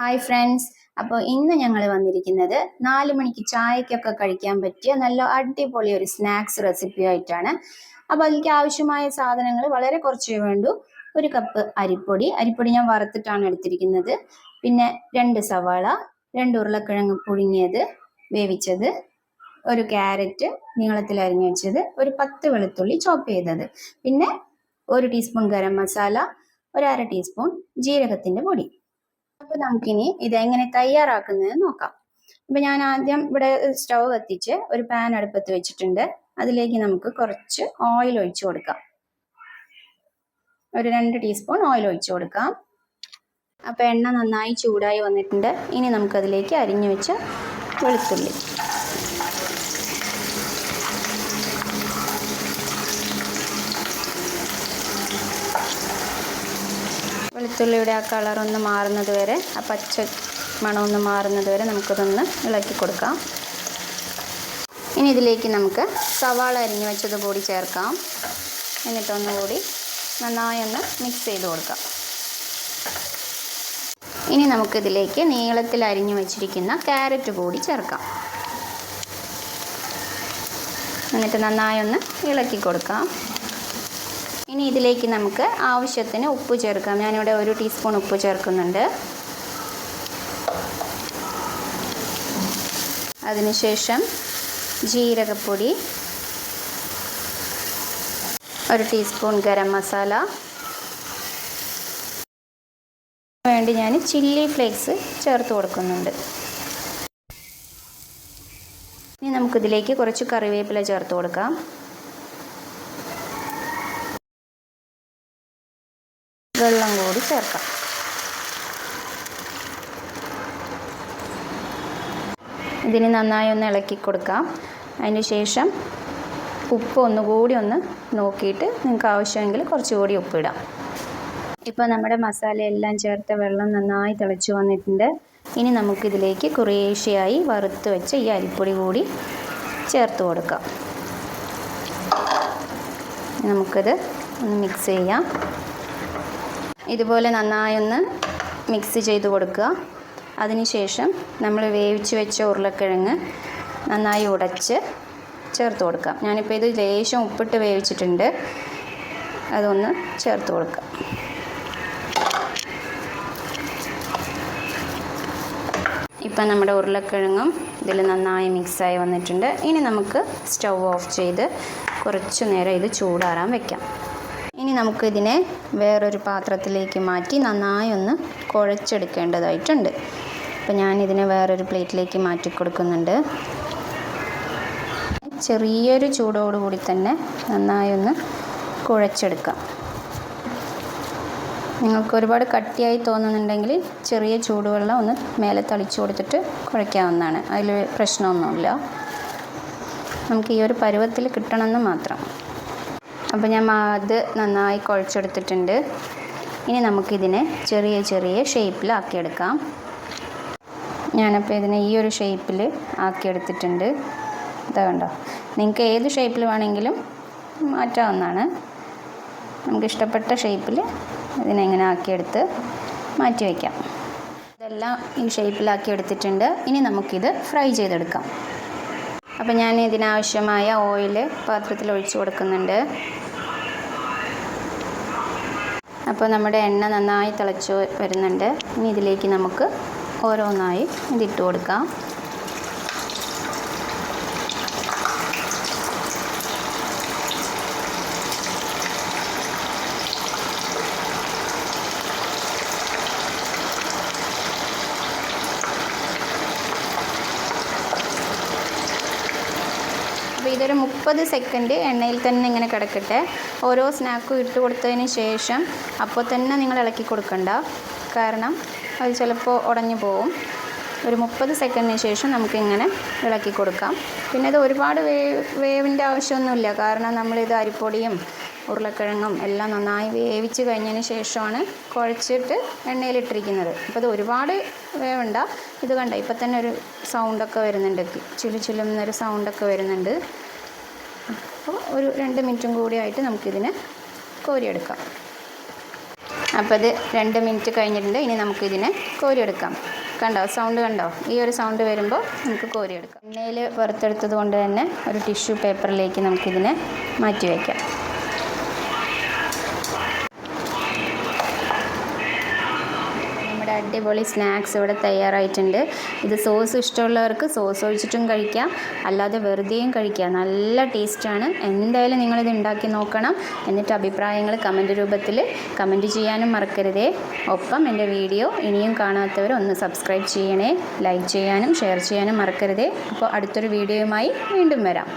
Hi friends. അപ്പോൾ ഇന്ന് ഞങ്ങൾ വന്നിരിക്കുന്നത് 4 മണിക്ക് ചായക്കൊക്കെ കഴിക്കാൻ പറ്റിയ നല്ല അടിപൊളി ഒരു സ്നാക്സ് റെസിപ്പി ആയിട്ടാണ്. അപ്പോൾ അതിലേക്ക് ആവശ്യമായ സാധനങ്ങൾ വളരെ കുറച്ചേ വേണ്ടൂ. 1 കപ്പ് അരിപ്പൊടി ഞാൻ വറുത്തിട്ടാണ് എടുത്തിരിക്കുന്നത്. പിന്നെ 2 സവാള, 2 ഉരുളക്കിഴങ്ങ് പുഴുങ്ങിയത് വേവിച്ചത്, 1 ക്യാരറ്റ് നീളത്തിൽ അരിഞ്ഞു വെച്ചത്, ഒരു 10 വെളുത്തുള്ളി ചോപ്പ് ചെയ്തത്, പിന്നെ 1 ടീസ്പൂൺ ഗരം മസാല, 1/2 ടീസ്പൂൺ ജീരകത്തിൻ്റെ പൊടി. അപ്പോൾ നമുക്കിനി ഇതെങ്ങനെ തയ്യാറാക്കുന്നത് നോക്കാം. അപ്പോൾ ഞാൻ ആദ്യം ഇവിടെ സ്റ്റൗ കത്തിച്ച് ഒരു പാൻ അടുപ്പത്ത് വെച്ചിട്ടുണ്ട്. അതിലേക്ക് നമുക്ക് കുറച്ച് ഓയിൽ ഒഴിച്ചു കൊടുക്കാം. ഒരു 2 ടീസ്പൂൺ ഓയിൽ ഒഴിച്ചു കൊടുക്കാം. അപ്പോൾ എണ്ണ നന്നായി ചൂടായി വന്നിട്ടുണ്ട്. ഇനി നമുക്കതിലേക്ക് അരിഞ്ഞു വെച്ച വെളുത്തുള്ളി, വെളുത്തുള്ളിയുടെ ആ കളറൊന്ന് മാറുന്നത് വരെ, ആ പച്ച മണമൊന്ന് മാറുന്നത് വരെ നമുക്കതൊന്ന് ഇളക്കി കൊടുക്കാം. ഇനി ഇതിലേക്ക് നമുക്ക് സവാള അരിഞ്ഞു വെച്ചത് കൂടി ചേർക്കാം. എന്നിട്ടൊന്നുകൂടി നന്നായി ഒന്ന് മിക്സ് ചെയ്ത് കൊടുക്കാം. ഇനി നമുക്കിതിലേക്ക് നീളത്തിൽ അരിഞ്ഞു വെച്ചിരിക്കുന്ന ക്യാരറ്റ് കൂടി ചേർക്കാം. എന്നിട്ട് നന്നായി ഒന്ന് ഇളക്കി കൊടുക്കാം. ഇനി ഇതിലേക്ക് നമുക്ക് ആവശ്യത്തിന് ഉപ്പ് ചേർക്കാം. ഞാനിവിടെ 1 ടീസ്പൂൺ ഉപ്പ് ചേർക്കുന്നുണ്ട്. അതിനുശേഷം ജീരകപ്പൊടി, 1 ടീസ്പൂൺ ഗരം മസാല, വേണ്ടി ഞാൻ ചില്ലി ഫ്ലേക്സ് ചേർത്ത് കൊടുക്കുന്നുണ്ട്. ഇനി നമുക്കിതിലേക്ക് കുറച്ച് കറിവേപ്പില ചേർത്ത് കൊടുക്കാം. വെള്ളം കൂടി ചേർക്കാം. ഇതിന് നന്നായി ഒന്ന് ഇളക്കി കൊടുക്കാം. അതിന് ശേഷം ഉപ്പ് ഒന്നുകൂടി ഒന്ന് നോക്കിയിട്ട് നിങ്ങൾക്ക് ആവശ്യമെങ്കിൽ കുറച്ചുകൂടി ഉപ്പിടാം. ഇപ്പോൾ നമ്മുടെ മസാലയെല്ലാം ചേർത്ത വെള്ളം നന്നായി തിളച്ച് വന്നിട്ടുണ്ട്. ഇനി നമുക്കിതിലേക്ക് കുറേശ്ശെയായി വറുത്ത് വെച്ച ഈ അരിപ്പൊടി കൂടി ചേർത്ത് കൊടുക്കാം. നമുക്കിത് ഒന്ന് മിക്സ് ചെയ്യാം. ഇതുപോലെ നന്നായി ഒന്ന് മിക്സ് ചെയ്ത് കൊടുക്കുക. അതിനുശേഷം നമ്മൾ വേവിച്ച് വെച്ച ഉരുളക്കിഴങ്ങ് നന്നായി ഉടച്ച് ചേർത്ത് കൊടുക്കാം. ഞാനിപ്പോൾ ഇത് ലേശം ഉപ്പിട്ട് വേവിച്ചിട്ടുണ്ട്. അതൊന്ന് ചേർത്ത് കൊടുക്കാം. ഇപ്പം നമ്മുടെ ഉരുളക്കിഴങ്ങും ഇതിൽ നന്നായി മിക്സായി വന്നിട്ടുണ്ട്. ഇനി നമുക്ക് സ്റ്റൗ ഓഫ് ചെയ്ത് കുറച്ച് നേരം ഇത് ചൂടാറാൻ വയ്ക്കാം. ഇനി നമുക്കിതിനെ വേറൊരു പാത്രത്തിലേക്ക് മാറ്റി നന്നായി ഒന്ന് കുഴച്ചെടുക്കേണ്ടതായിട്ടുണ്ട്. അപ്പോൾ ഞാനിതിനെ വേറൊരു പ്ലേറ്റിലേക്ക് മാറ്റി കൊടുക്കുന്നുണ്ട്. ചെറിയൊരു ചൂടോടുകൂടി തന്നെ നന്നായി ഒന്ന് കുഴച്ചെടുക്കാം. നിങ്ങൾക്ക് ഒരുപാട് കട്ടിയായി തോന്നുന്നുണ്ടെങ്കിൽ ചെറിയ ചൂടുവെള്ളം ഒന്ന് മേലെ തളിച്ചു കൊടുത്തിട്ട് കുഴയ്ക്കാവുന്നതാണ്. അതിൽ പ്രശ്നമൊന്നുമില്ല. നമുക്ക് ഈ ഒരു പരുവത്തിൽ കിട്ടണമെന്ന് മാത്രം. അപ്പോൾ ഞാൻ അത് നന്നായി കുഴച്ചെടുത്തിട്ടുണ്ട്. ഇനി നമുക്കിതിനെ ചെറിയ ചെറിയ ഷേപ്പിലാക്കിയെടുക്കാം. ഞാനപ്പോൾ ഇതിനെ ഈ ഒരു ഷേപ്പിൽ ആക്കിയെടുത്തിട്ടുണ്ട്. ഇതാ കണ്ടോ. നിങ്ങൾക്ക് ഏത് ഷേപ്പിൽ വേണമെങ്കിലും മാറ്റാവുന്നതാണ്. നമുക്കിഷ്ടപ്പെട്ട ഷേപ്പിൽ ഇതിനെങ്ങനെ ആക്കിയെടുത്ത് മാറ്റി വയ്ക്കാം. ഇതെല്ലാം ഈ ഷേപ്പിലാക്കി എടുത്തിട്ടുണ്ട്. ഇനി നമുക്കിത് ഫ്രൈ ചെയ്തെടുക്കാം. അപ്പോൾ ഞാൻ ഇതിനാവശ്യമായ ഓയിൽ പാത്രത്തിൽ ഒഴിച്ച് കൊടുക്കുന്നുണ്ട്. അപ്പോൾ നമ്മുടെ എണ്ണ നന്നായി തിളച്ച് വരുന്നുണ്ട്. ഇനി ഇതിലേക്ക് നമുക്ക് ഓരോന്നായി ഇതിട്ട് കൊടുക്കാം. അപ്പോൾ ഇതൊരു 30 സെക്കൻഡ് എണ്ണയിൽ തന്നെ ഇങ്ങനെ കിടക്കട്ടെ. ഓരോ സ്നാക്കും ഇട്ട് കൊടുത്തതിന് ശേഷം അപ്പോൾ തന്നെ നിങ്ങൾ ഇളക്കി കൊടുക്കണ്ട. കാരണം അത് ചിലപ്പോൾ ഉടഞ്ഞു പോവും. ഒരു 30 സെക്കൻഡിന് ശേഷം നമുക്കിങ്ങനെ ഇളക്കി കൊടുക്കാം. പിന്നെ ഇത് ഒരുപാട് വേവിൻ്റെ ആവശ്യമൊന്നുമില്ല. കാരണം നമ്മളിത് അരിപ്പൊടിയും ഉരുളക്കിഴങ്ങും എല്ലാം നന്നായി വേവിച്ച് കഴിഞ്ഞതിന് ശേഷമാണ് കുഴച്ചിട്ട് എണ്ണയിലിട്ടിരിക്കുന്നത്. അപ്പോൾ ഇത് ഒരുപാട് വേവണ്ട. ഇത് കണ്ട ഇപ്പം തന്നെ ഒരു സൗണ്ടൊക്കെ വരുന്നുണ്ട്. ചുലുന്നൊരു സൗണ്ടൊക്കെ വരുന്നുണ്ട്. അപ്പോൾ ഒരു 2 മിനിറ്റും കൂടി ആയിട്ട് നമുക്കിതിനെ കോരിയെടുക്കാം. അപ്പോൾ ഇത് 2 മിനിറ്റ് കഴിഞ്ഞിട്ടുണ്ട്. ഇനി നമുക്കിതിനെ കോരിയെടുക്കാം. കണ്ടോ, സൗണ്ട് കണ്ടോ? ഈ ഒരു സൗണ്ട് വരുമ്പോൾ നമുക്ക് കോരിയെടുക്കാം. എണ്ണയിൽ വറുത്തെടുത്തത് കൊണ്ട് തന്നെ ഒരു ടിഷ്യൂ പേപ്പറിലേക്ക് നമുക്കിതിനെ മാറ്റി വയ്ക്കാം. അടിപൊളി സ്നാക്സ് ഇവിടെ തയ്യാറായിട്ടുണ്ട്. ഇത് സോസ് ഇഷ്ടമുള്ളവർക്ക് സോസ് ഒഴിച്ചിട്ടും കഴിക്കാം, അല്ലാതെ വെറുതെയും കഴിക്കാം. നല്ല ടേസ്റ്റാണ്. എന്തായാലും നിങ്ങളിത് ഉണ്ടാക്കി നോക്കണം. എന്നിട്ട് അഭിപ്രായങ്ങൾ കമൻറ്റ് രൂപത്തിൽ കമൻറ്റ് ചെയ്യാനും മറക്കരുതേ. ഒപ്പം എൻ്റെ വീഡിയോ ഇനിയും കാണാത്തവർ ഒന്ന് സബ്സ്ക്രൈബ് ചെയ്യണേ. ലൈക്ക് ചെയ്യാനും ഷെയർ ചെയ്യാനും മറക്കരുതേ. അപ്പോൾ അടുത്തൊരു വീഡിയോയുമായി വീണ്ടും വരാം.